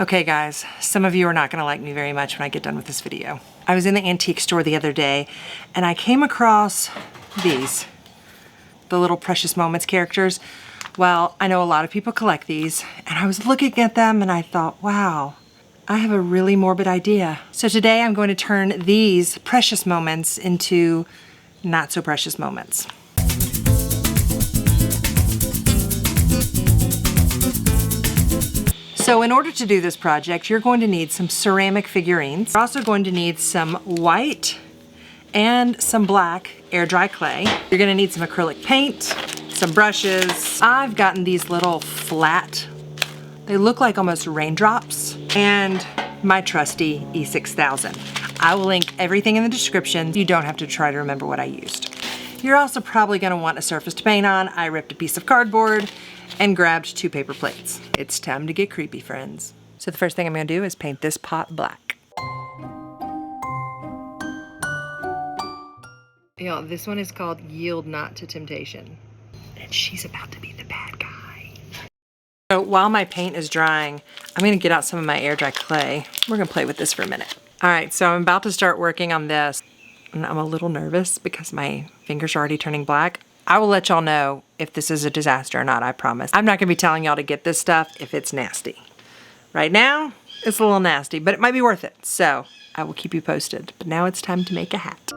Okay guys, some of you are not gonna like me very much when I get done with this video. I was in the antique store the other day and I came across these, the little Precious Moments characters. Well, I know a lot of people collect these and I was looking at them and I thought, wow, I have a really morbid idea. So today I'm going to turn these precious moments into not so precious moments. So in order to do this project, you're going to need some ceramic figurines. You're also going to need some white and some black air dry clay. You're gonna need some acrylic paint, some brushes. I've gotten these little flat, they look like almost raindrops, and my trusty E6000. I will link everything in the description. You don't have to try to remember what I used. You're also probably gonna want a surface to paint on. I ripped a piece of cardboard and grabbed 2 paper plates. It's time to get creepy, friends. So the first thing I'm gonna do is paint this pot black. Y'all, this one is called Yield Not to Temptation. And she's about to be the bad guy. So while my paint is drying, I'm gonna get out some of my air dry clay. We're gonna play with this for a minute. All right, so I'm about to start working on this. And I'm a little nervous because my fingers are already turning black. I will let y'all know if this is a disaster or not, I promise. I'm not gonna be telling y'all to get this stuff if it's nasty. Right now, it's a little nasty, but it might be worth it. So I will keep you posted. But now it's time to make a hat.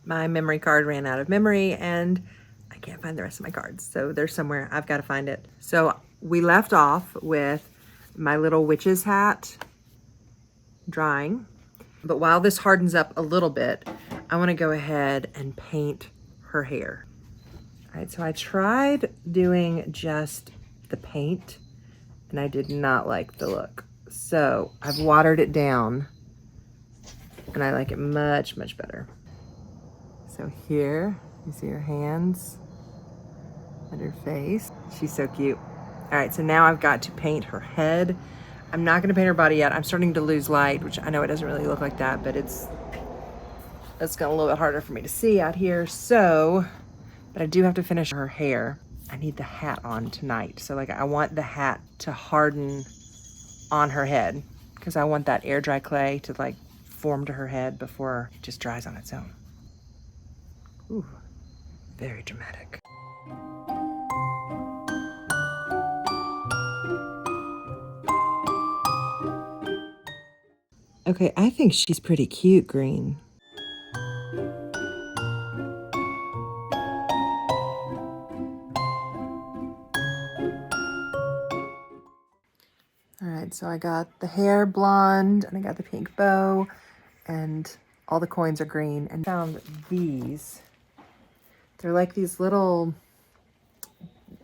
My memory card ran out of memory and I can't find the rest of my cards. So they're somewhere, I've got to find it. So we left off with my little witch's hat drying. But while this hardens up a little bit, I want to go ahead and paint her hair. All right, so I tried doing just the paint and I did not like the look. So I've watered it down and I like it much, much better. So here, you see her hands and her face. She's so cute. All right, so now I've got to paint her head. I'm not gonna paint her body yet. I'm starting to lose light, which I know it doesn't really look like that, but it's got a little bit harder for me to see out here. So, but I do have to finish her hair. I need the hat on tonight. So like I want the hat to harden on her head because I want that air dry clay to like form to her head before it just dries on its own. Ooh, very dramatic. Okay, I think she's pretty cute green. All right, so I got the hair blonde and I got the pink bow and all the coins are green, and found these. They're like these little,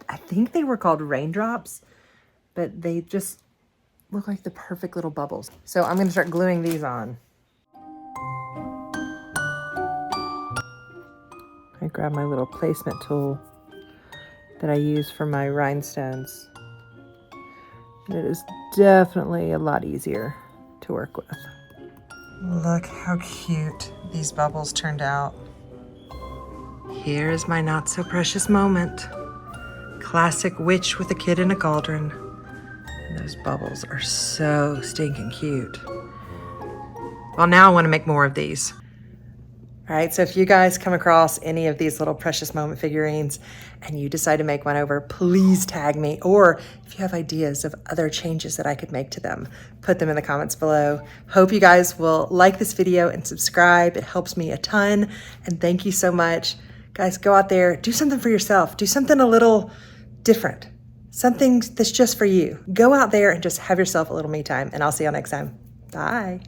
I think they were called raindrops, but they just look like the perfect little bubbles. So I'm gonna start gluing these on. I grab my little placement tool that I use for my rhinestones. And it is definitely a lot easier to work with. Look how cute these bubbles turned out. Here is my not so precious moment. Classic witch with a kid in a cauldron. And those bubbles are so stinking cute. Well, now I want to make more of these. All right, so if you guys come across any of these little precious moment figurines and you decide to make one over, please tag me. Or if you have ideas of other changes that I could make to them, put them in the comments below. Hope you guys will like this video and subscribe. It helps me a ton. And thank you so much. Guys, go out there, do something for yourself. Do something a little different. Something that's just for you. Go out there and just have yourself a little me time. And I'll see y'all next time. Bye.